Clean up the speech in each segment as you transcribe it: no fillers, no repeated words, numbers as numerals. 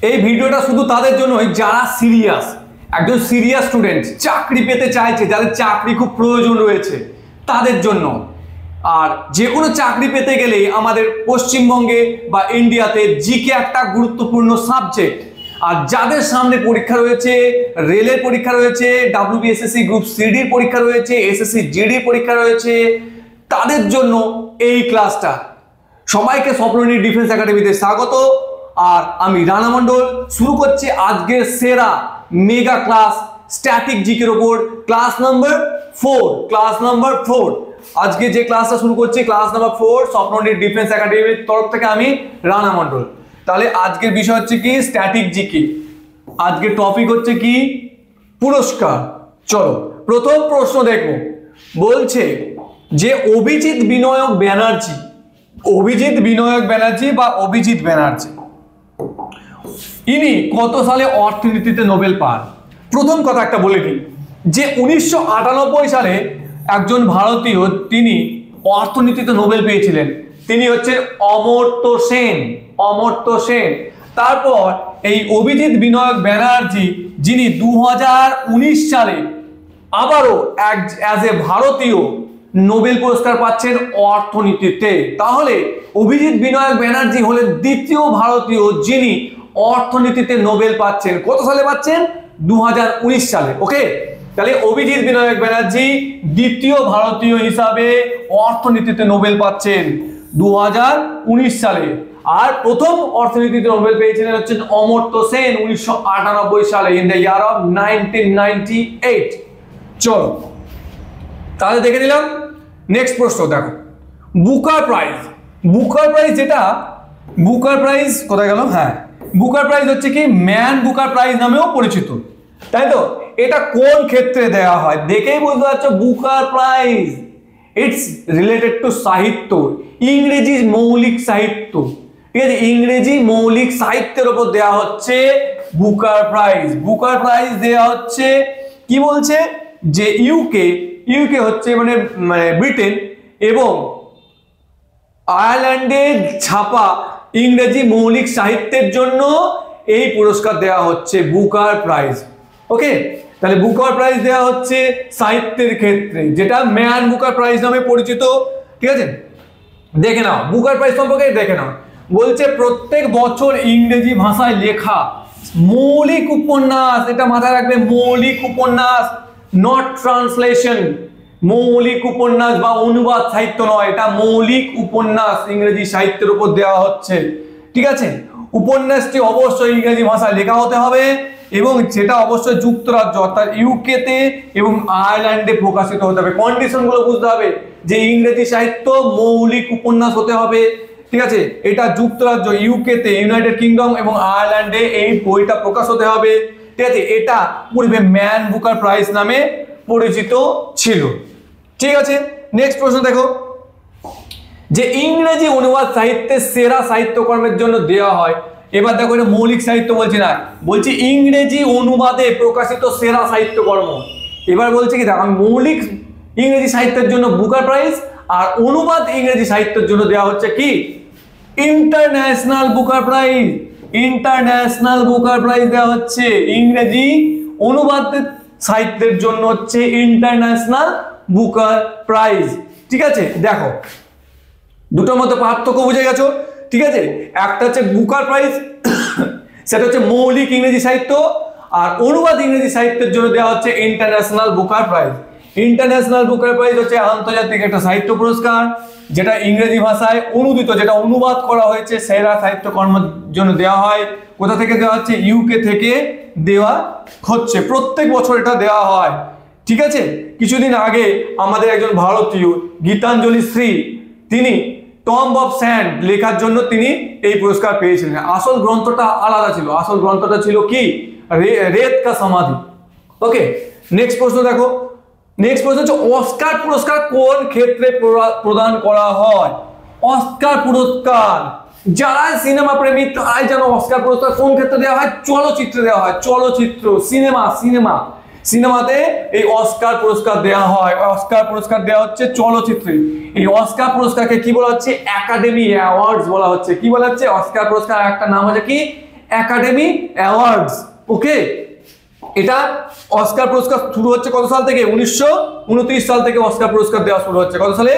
এই ভিডিওটা শুধু তাদের জন্যই যারা সিরিয়াস, একজন সিরিয়াস স্টুডেন্ট, চাকরি পেতে চাইছে, যাদের চাকরি খুব প্রয়োজন রয়েছে তাদের জন্য। আর যে কোনো চাকরি পেতে গেলে আমাদের পশ্চিমবঙ্গে বা ইন্ডিয়াতে জিকে একটা গুরুত্বপূর্ণ সাবজেক্ট। আর যাদের সামনে পরীক্ষা রয়েছে, রেলের পরীক্ষা রয়েছে, WBSSC গ্রুপ সিডির পরীক্ষা রয়েছে, SSC জিডির পরীক্ষা রয়েছে, তাদের জন্য এই ক্লাসটা। সবাইকে স্বপ্ননী ডিফেন্স একাডেমিতে স্বাগত। আর আমি রানা মণ্ডল শুরু করছি আজকের সেরা মেগা ক্লাস স্ট্যাটিক জিকের ওপর, ক্লাস নাম্বার 4। আজকে যে ক্লাসটা শুরু করছি ক্লাস নাম্বার 4 স্বপ্ননী ডিফেন্স একাডেমির তরফ থেকে আমি রানা মণ্ডল। তাহলে আজকের বিষয় হচ্ছে কি স্ট্যাটিক জিকে। আজকের টপিক হচ্ছে কি পুরস্কার। চলো প্রথম প্রশ্ন দেখব। বলছে যে অভিজিৎ বিনায়ক ব্যানার্জি বা অভিজিৎ ব্যানার্জি ইনি কত সালে অর্থনীতিতে নোবেল পান? প্রথম কথা একটা বলে দিই যে 1998 সালে একজন ভারতীয় তিনি অর্থনীতিতে নোবেল পেয়েছিলেন, তিনি হচ্ছেন অমর্ত্য সেন। তারপর এই অভিজিৎ বিনায়ক ব্যানার্জি যিনি 2019 সালে আবারও অ্যাজ এ ভারতীয় নোবেল পুরস্কার পাচ্ছেন অর্থনীতিতে। তাহলে অভিজিৎ বিনায়ক ব্যানার্জি হলেন দ্বিতীয় ভারতীয় যিনি অর্থনীতিতে নোবেল পাচ্ছেন। কত সালে পাচ্ছেন? 2019 সালে। ওকে, তাহলে অভিজিৎ বিনায়ক ব্যানার্জি দ্বিতীয় ভারতীয় হিসাবে অর্থনীতিতে নোবেল পাচ্ছেন 2019 সালে। আর প্রথম অর্থনীতিতে নোবেল পেয়েছিলেন হচ্ছেন অমর্ত্য সেন 1998 সালে, ইন দ্য ইয়ার অফ 1998। চলো তাহলে দেখে নিলাম। নেক্সট প্রশ্ন দেখো, বুকার প্রাইজ কোথায় গেল? হ্যাঁ, বুকার প্রাইজ হচ্ছে কি ম্যান বুকার প্রাইজ নামেও পরিচিত, তাই তো? এটা কোন ক্ষেত্রে দেওয়া হয় দেখেই বুঝতে পারছো। Booker prize it's related to সাহিত্য, ইংরেজি মৌলিক সাহিত্য। ঠিক আছে, ইংরেজি মৌলিক সাহিত্যের উপর দেওয়া হচ্ছে বুকার প্রাইজ দেওয়া হচ্ছে। কি বলছে যে ইউকে হচ্ছে মানে ব্রিটেন এবং আয়ারল্যান্ডে ছাপা ইংরেজি মৌলিক সাহিত্যের জন্য এই পুরস্কার দেওয়া হচ্ছে বুকার প্রাইজ। ওকে, তাহলে বুকার প্রাইজ দেওয়া হচ্ছে সাহিত্যের ক্ষেত্রে, যেটা ম্যান বুকার প্রাইজ নামে পরিচিত। ঠিক আছে, দেখে নাও বুকার প্রাইজ সম্পর্কে দেখে নাও। বলছে প্রত্যেক বছর ইংরেজি ভাষায় লেখা মৌলিক উপন্যাস, এটা মাথায় রাখবে, মৌলিক উপন্যাস, নট ট্রান্সলেশন। মৌলিক উপন্যাস বা অনুবাদ সাহিত্য নয়, এটা মৌলিক উপন্যাস ইংরেজি সাহিত্যের উপর দেওয়া হচ্ছে। ঠিক আছে, উপন্যাসটি অবশ্যই ইংরেজি ভাষায় লেখা হতে হবে এবং সেটা অবশ্যই যুক্তরাজ্য অর্থাৎ ইউকেতে এবং আয়ারল্যান্ডে প্রকাশিত হতে হবে। কন্ডিশনগুলো বুঝতে হবে যে ইংরেজি সাহিত্য মৌলিক উপন্যাস হতে হবে। ঠিক আছে, এটা যুক্তরাজ্য, ইউকেতে, ইউনাইটেড কিংডম এবং আয়ারল্যান্ডে এই বইটা প্রকাশ হতে হবে। ঠিক আছে, এটা পূর্বে ম্যান বুকার প্রাইজ নামে পরিচিত ছিল। ঠিক আছে, নেক্সট প্রশ্ন দেখো, যে ইংরেজি অনুবাদ সাহিত্যের সেরা সাহিত্যকর্মের জন্য দেওয়া হয়। এবার দেখো, এটা মৌলিক সাহিত্য বলছি না, বলছি ইংরেজি অনুবাদে প্রকাশিত সেরা সাহিত্যকর্ম। এবার বলছে কি দেখো, মৌলিক ইংরেজি সাহিত্যের জন্য বুকার প্রাইজ আর অনুবাদ ইংরেজি সাহিত্যের জন্য দেওয়া হচ্ছে কি ইন্টারন্যাশনাল বুকার প্রাইজ দেওয়া হচ্ছে। ইংরেজি অনুবাদ সাহিত্যের জন্য হচ্ছে ইন্টারন্যাশনাল বুকার প্রাইজ। ঠিক আছে, দেখো দুটোর মধ্যে পার্থক্য বুঝে গেছো। ঠিক আছে, একটা হচ্ছে বুকার প্রাইজ, সেটা হচ্ছে মৌলিক ইংরেজি সাহিত্য, আর অনুবাদ ইংরেজি সাহিত্যের জন্য দেওয়া হচ্ছে international Booker prize. International Booker prize হচ্ছে আন্তর্জাতিক একটা সাহিত্য পুরস্কার, যেটা ইংরেজি ভাষায় অনুদিত, যেটা অনুবাদ করা হয়েছে সেরা সাহিত্যকর্মের জন্য দেওয়া হয়। কোথা থেকে দেওয়া হচ্ছে? ইউকে থেকে দেওয়া হচ্ছে, প্রত্যেক বছর এটা দেওয়া হয়। ঠিক আছে, কিছুদিন আগে আমাদের একজন ভারতীয় গীতাঞ্জলি শ্রী, তিনি টম্ব অফ স্যান্ড লেখার জন্য তিনি এই পুরস্কার পেয়েছিলেন। আসল গ্রন্থটা আলাদা ছিল, আসল গ্রন্থটা ছিল কি রেত কা সমাধি। ওকে, নেক্সট প্রশ্ন দেখো। নেক্সট প্রশ্ন হচ্ছে অস্কার পুরস্কার কোন ক্ষেত্রে প্রদান করা হয়? অস্কার পুরস্কার যারা সিনেমা প্রেমী তারাই জানো অস্কার পুরস্কার কোন ক্ষেত্রে দেওয়া হয়? চলচ্চিত্রে দেওয়া হয়, চলচ্চিত্র, সিনেমাতে এই অস্কার পুরস্কার দেওয়া হয়। অস্কার পুরস্কার দেওয়া হচ্ছে চলচ্চিত্রে। এই অস্কার পুরস্কারকে কি বলা হচ্ছে? একাডেমি অ্যাওয়ার্ডস বলা হচ্ছে। কি বলা হচ্ছে? অস্কার পুরস্কার একটা নাম হচ্ছে কি একাডেমি অ্যাওয়ার্ডস। ওকে, এটা অস্কার পুরস্কার শুরু হচ্ছে কত সাল থেকে? 1929 সাল থেকে অস্কার পুরস্কার দেওয়া শুরু হচ্ছে। কত সালে?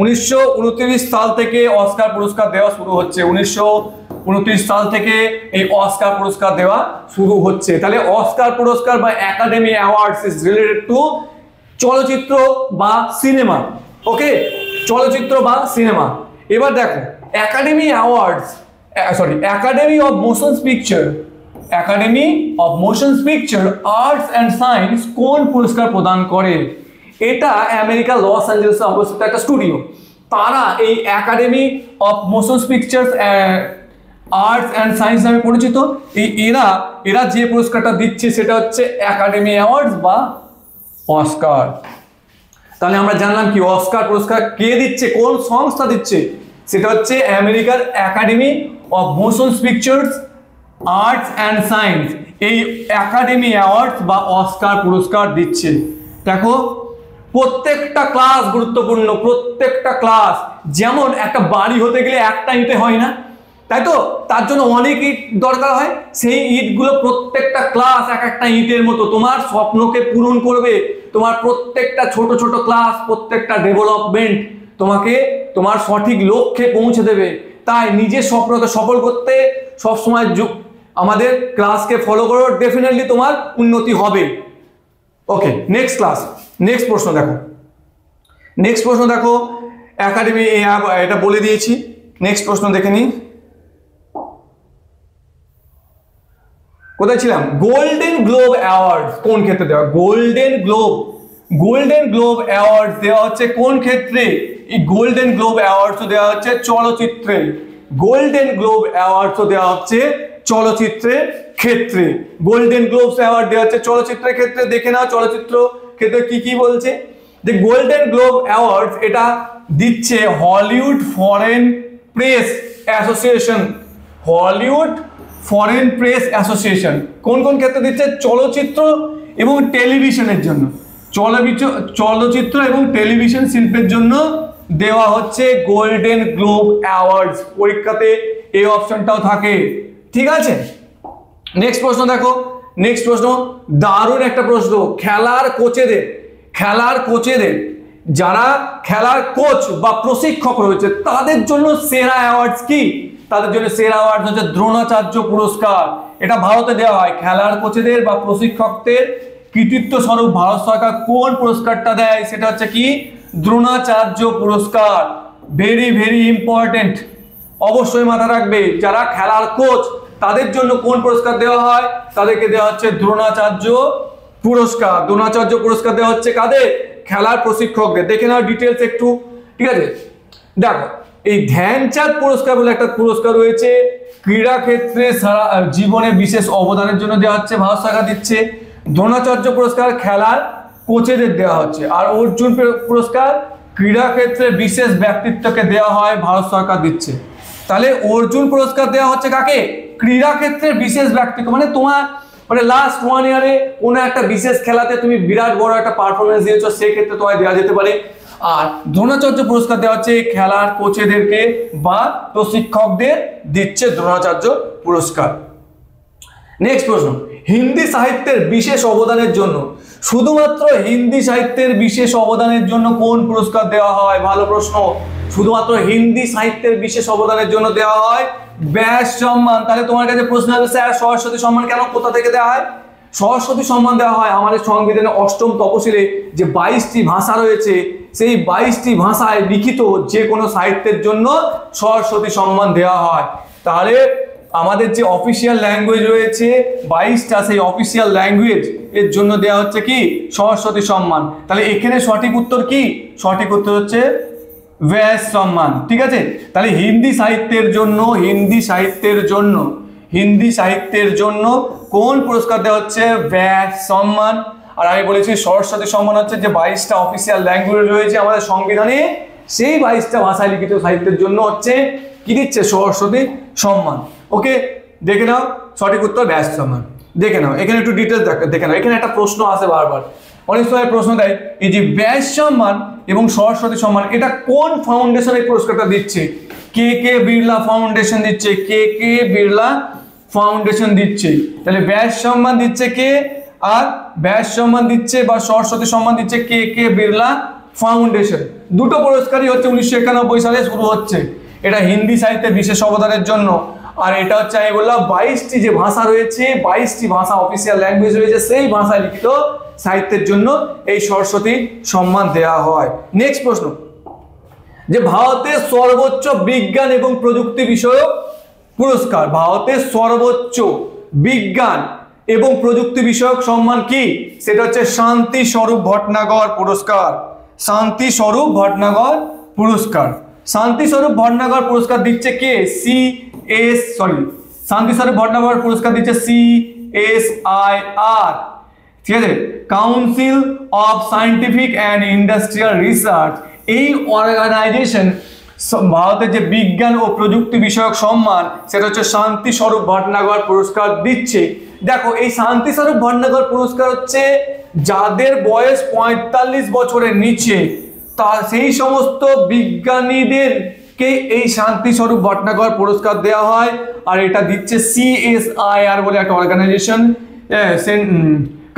1929 সাল থেকে অস্কার পুরস্কার দেওয়া শুরু হচ্ছে। 1929 সাল থেকে এই অস্কার পুরস্কার দেওয়া শুরু হচ্ছে। তাহলে অস্কার পুরস্কার বা academy awards is related to চলচ্চিত্র বা সিনেমা। ওকে, চলচ্চিত্র বা সিনেমা। এবার দেখো academy awards, sorry, academy of motion picture, academy of motion picture arts and science কোন পুরস্কার প্রদান করে? এটা আমেরিকা লস অ্যাঞ্জেলেসে অবস্থিত একটা স্টুডিও। তারা এই academy of motion pictures arts and science নামে পরিচিত। এরা যে পুরস্কারটা দিচ্ছে সেটা হচ্ছে একাডেমি অ্যাওয়ার্ডস বা অস্কার। তাহলে আমরা জানলাম কি অস্কার পুরস্কার কে দিচ্ছে, কোন সংস্থা দিচ্ছে? সেটা হচ্ছে আমেরিকার academy of motion pictures arts and science এই একাডেমি অ্যাওয়ার্ডস বা অস্কার পুরস্কার দিচ্ছে। দেখো প্রত্যেকটা ক্লাস গুরুত্বপূর্ণ, প্রত্যেকটা ক্লাস। যেমন একটা বাড়ি হতে গেলে একটা ইটে হয় না, তাই তো? তার জন্য অনেক ইট দরকার হয়। সেই ইটগুলো প্রত্যেকটা ক্লাস এক একটা ইটের মতো তোমার স্বপ্নকে পূরণ করবে। তোমার প্রত্যেকটা ছোট ছোট ক্লাস, প্রত্যেকটা ডেভেলপমেন্ট তোমাকে তোমার সঠিক লক্ষ্যে পৌঁছে দেবে। তাই নিজের স্বপ্নকে সফল করতে সবসময় আমাদের ক্লাসকে ফলো করো, ডেফিনেটলি তোমার উন্নতি হবে। ওকে, নেক্সট ক্লাস, নেক্সট প্রশ্ন দেখো, নেক্সট প্রশ্ন দেখো। একাডেমি এটা বলে দিয়েছি। নেক্সট প্রশ্ন দেখে নিই, কোথায় ছিলাম? গোল্ডেন গ্লোব অ্যাওয়ার্ড কোন ক্ষেত্রে দেওয়া? গোল্ডেন গ্লোব অ্যাওয়ার্ড দেওয়া হচ্ছে কোন ক্ষেত্রে? এই গোল্ডেন গ্লোব অ্যাওয়ার্ড দেওয়া হচ্ছে চলচ্চিত্রে। গোল্ডেন গ্লোব অ্যাওয়ার্ড দেওয়া হচ্ছে চলচ্চিত্রের ক্ষেত্রে। গোল্ডেন গ্লোবস অ্যাওয়ার্ড দেওয়া হচ্ছে চলচ্চিত্রের ক্ষেত্রে। দেখে নাও চলচ্চিত্র ক্ষেত্রে কি কি বলছে। যে গোল্ডেন গ্লোব অ্যাওয়ার্ড এটা দিচ্ছে Hollywood foreign press association. Hollywood foreign press association কোন কোন ক্ষেত্রে দিচ্ছে? চলচ্চিত্র এবং টেলিভিশনের জন্য। চলচ্চিত্র এবং টেলিভিশন শিল্পের জন্য দেওয়া হচ্ছে গোল্ডেন গ্লোব অ্যাওয়ার্ডস। পরীক্ষাতে এই অপশনটাও থাকে, ঠিক আছে? নেক্সট প্রশ্ন দেখো, নেক্সট প্রশ্ন দারুণ একটা প্রশ্ন। খেলার কোচেদের যারা খেলার কোচ বা প্রশিক্ষক রয়েছে তাদের জন্য সেরা অ্যাওয়ার্ডস কি? তাদের জন্য সেরা অ্যাওয়ার্ড হচ্ছে দ্রোণাচার্য পুরস্কার। এটা ভারতে দেওয়া হয়। খেলার কোচেদের বা প্রশিক্ষকদের কৃতিত্ব স্বরূপ ভারত সরকার কোন পুরস্কারটা দেয়? সেটা হচ্ছে কি? দ্রোণাচার্য পুরস্কার। ভেরি ভেরি ইম্পর্টেন্ট, অবশ্যই মাথা রাখবে। যারা খেলার কোচ তাদের জন্য কোন পুরস্কার দেওয়া হয়? তাদেরকে দেওয়া হচ্ছে দ্রোণাচার্য পুরস্কার। দ্রোণাচার্য পুরস্কার দেওয়া হচ্ছে কাদের? খেলার প্রশিক্ষকদের। দেখে নাও ডিটেলস একটু, ঠিক আছে? দেখো এই ধ্যানচাঁদ পুরস্কার বলে একটা পুরস্কার রয়েছে, ক্রীড়া ক্ষেত্রে সারা জীবনে বিশেষ অবদানের জন্য দেওয়া হচ্ছে, ভারত সরকার দিচ্ছে। দ্রোণাচার্য পুরস্কার খেলার কোচেদের দেওয়া হচ্ছে। আর অর্জুন পুরস্কার ক্রীড়া ক্ষেত্রে বিশেষ ব্যক্তিত্বকে দেওয়া হয়, ভারত সরকার দিচ্ছে। তাহলে অর্জুন পুরস্কার দেওয়া হচ্ছে কাকে? ক্রীড়া ক্ষেত্রে বিশেষ ব্যক্তিত্ব, মানে তোমার লাস্ট 1 ইয়ারে কোনো একটা বিশেষ খেলাতে তুমি বিরাট বড় একটা পারফরমেন্স দিয়েছো, সেই ক্ষেত্রে তোমায় দেওয়া যেতে পারে। আর দ্রোণাচার্য পুরস্কার দেওয়া হচ্ছে খেলার কোচেদেরকে বা প্রশিক্ষকদের দিচ্ছে দ্রোণাচার্য পুরস্কার। নেক্সট প্রশ্ন, হিন্দি সাহিত্যের বিশেষ অবদানের জন্য, শুধুমাত্র হিন্দি সাহিত্যের বিশেষ অবদানের জন্য কোন পুরস্কার দেওয়া হয়? ভালো প্রশ্ন। শুধুমাত্র হিন্দি সাহিত্যের বিশেষ অবদানের জন্য দেওয়া হয় ব্যাস সম্মান। তাহলে তোমার কাছে প্রশ্ন আসবে, স্যার সরস্বতী সম্মান কেন, কোথা থেকে দেওয়া হয়? সরস্বতী সম্মান দেওয়া হয় আমাদের সংবিধানে 8ম তফসিলে যে 22টি ভাষা রয়েছে, সেই 22টি ভাষায় লিখিত যে কোনো সাহিত্যের জন্য সরস্বতী সম্মান দেওয়া হয়। তাহলে আমাদের যে অফিসিয়াল ল্যাঙ্গুয়েজ রয়েছে 22টা, সেই অফিসিয়াল ল্যাঙ্গুয়েজ এর জন্য দেওয়া হচ্ছে কি? সরস্বতী সম্মান। তাহলে এখানে সঠিক উত্তর কি? সঠিক উত্তর হচ্ছে ব্যাস সম্মান, ঠিক আছে? তাহলে হিন্দি সাহিত্যের জন্য কোন পুরস্কার দেওয়া হচ্ছে? ব্যাস সম্মান। আর আমি বলেছি সরস্বতী সম্মান হচ্ছে যে 22টা অফিসিয়াল ল্যাঙ্গুয়েজ রয়েছে আমাদের সংবিধানে, সেই 22টা ভাষায় লিখিত সাহিত্যের জন্য হচ্ছে কি দিচ্ছে? সরস্বতী সম্মান। ওকে, দেখে নাও সঠিক উত্তর ব্যাস সম্মান। দেখে নাও এখানে একটু ডিটেলস দেখে নাও। এখানে একটা প্রশ্ন আসে বারবার, অনেক সময় প্রশ্ন দেয় এই যে ব্যাস সম্মান এবং সরস্বতী সম্মান এটা কোন ফাউন্ডেশন এই পুরস্কারটা দিচ্ছে? কে কে বিড়লা ফাউন্ডেশন দিচ্ছে। কে কে বিড়লা ফাউন্ডেশন দিচ্ছে। তাহলে ব্যাস সম্মান দিচ্ছে কে, আর ব্যাস সম্মান দিচ্ছে বা সরস্বতী সম্মান দিচ্ছে কে কে বিড়লা ফাউন্ডেশন। দুটো পুরস্কারই হচ্ছে 1991 সালে শুরু হচ্ছে। এটা হিন্দি সাহিত্যের বিশেষ অবদানের জন্য, আর এটা হচ্ছে আমি বললাম 22টি যে ভাষা রয়েছে, 22টি ভাষা অফিসিয়াল ল্যাঙ্গুয়েজ রয়েছে, সেই ভাষায় লিখিত সাহিত্যের জন্য এই সরস্বতী সম্মান দেওয়া হয়। নেক্সট প্রশ্ন, যে ভারতের সর্বোচ্চ বিজ্ঞান এবং প্রযুক্তি বিষয়ক পুরস্কার, ভারতের সর্বোচ্চ বিজ্ঞান এবং প্রযুক্তি বিষয়ক সম্মান কি? সেটা হচ্ছে শান্তি স্বরূপ ভটনাগর পুরস্কার। শান্তি স্বরূপ ভটনাগর পুরস্কার। শান্তি স্বরূপ ভটনাগর পুরস্কার দিচ্ছে কে? শান্তি স্বরূপ ভটনাগর পুরস্কার দিচ্ছে CSIR, ঠিক আছে, council of scientific and industrial research. এই অর্গানাইজেশন ভারতের যে বিজ্ঞান ও প্রযুক্তি বিষয়ক সম্মান, সেটা হচ্ছে শান্তি স্বরূপ ভটনাগর পুরস্কার দিচ্ছে। দেখো, এই শান্তি স্বরূপ ভটনাগর পুরস্কার হচ্ছে যাদের বয়স 45 বছরের নিচে, তা সেই সমস্ত বিজ্ঞানীদেরকে এই শান্তি স্বরূপ ভটনাগর পুরস্কার দেওয়া হয়। আর এটা দিচ্ছে CSIR বলে একটা organisation,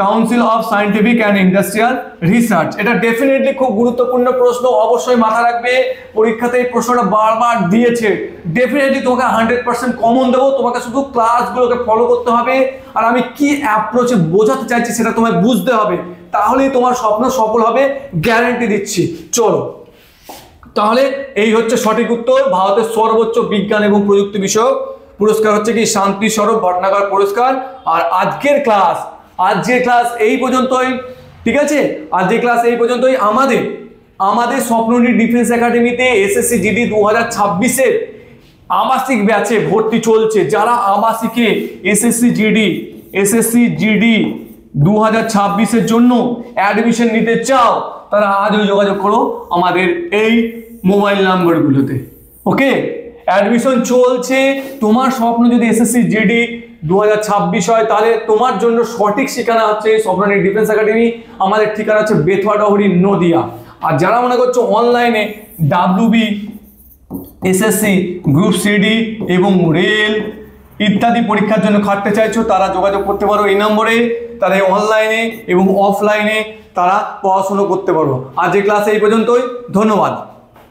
council of scientific and industrial research. এটা ডেফিনেটলি খুব গুরুত্বপূর্ণ প্রশ্ন, অবশ্যই মাথা রাখবে। পরীক্ষাতে এই প্রশ্নটা বারবার দিয়েছে। ডেফিনেটলি তোমাকে 100% কমন দেবো, তোমাকে শুধু ক্লাসগুলোকে ফলো করতে হবে, আর আমি কি অ্যাপ্রোচে বোঝাতে চাইছি সেটা তোমায় বুঝতে হবে, তাহলেই তোমার স্বপ্ন সফল হবে, গ্যারান্টি দিচ্ছি। চলো, তাহলে এই হচ্ছে সঠিক উত্তর। ভারতের সর্বোচ্চ বিজ্ঞান এবং প্রযুক্তি বিষয়ক পুরস্কার হচ্ছে কি শান্তি স্বরূপ ভটনাগর পুরস্কার। আর আজকের ক্লাস এই পর্যন্তই, ঠিক আছে? আজকের ক্লাস এই পর্যন্তই। আমাদের স্বপ্ননী ডিফেন্স একাডেমিতে SSC GD 2026-এর আবাসিক ব্যাচে ভর্তি চলছে। যারা আবাসিকে SSC GD 2026-এর জন্য অ্যাডমিশন নিতে চাও, তারা আজই যোগাযোগ করো আমাদের এই মোবাইল নাম্বারগুলোতে। ওকে, অ্যাডমিশন চলছে। তোমার স্বপ্ন যদি SSC GD 2026 হয়, তাহলে তোমার জন্য সঠিক ঠিকানা হচ্ছে স্বপ্ননী ডিফেন্স একাডেমি। আমাদের ঠিকানা হচ্ছে বেথুয়াডহরি, নদিয়া। আর যারা মনে করছো অনলাইনে WB, SSC, গ্রুপ CD এবং রেল ইত্যাদি পরীক্ষার জন্য খাটতে চাইছো, তারা যোগাযোগ করতে পারো এই নম্বরে। তারা অনলাইনে এবং অফলাইনে তারা পড়াশোনা করতে পারো। আজ এই ক্লাস এই পর্যন্তই। ধন্যবাদ।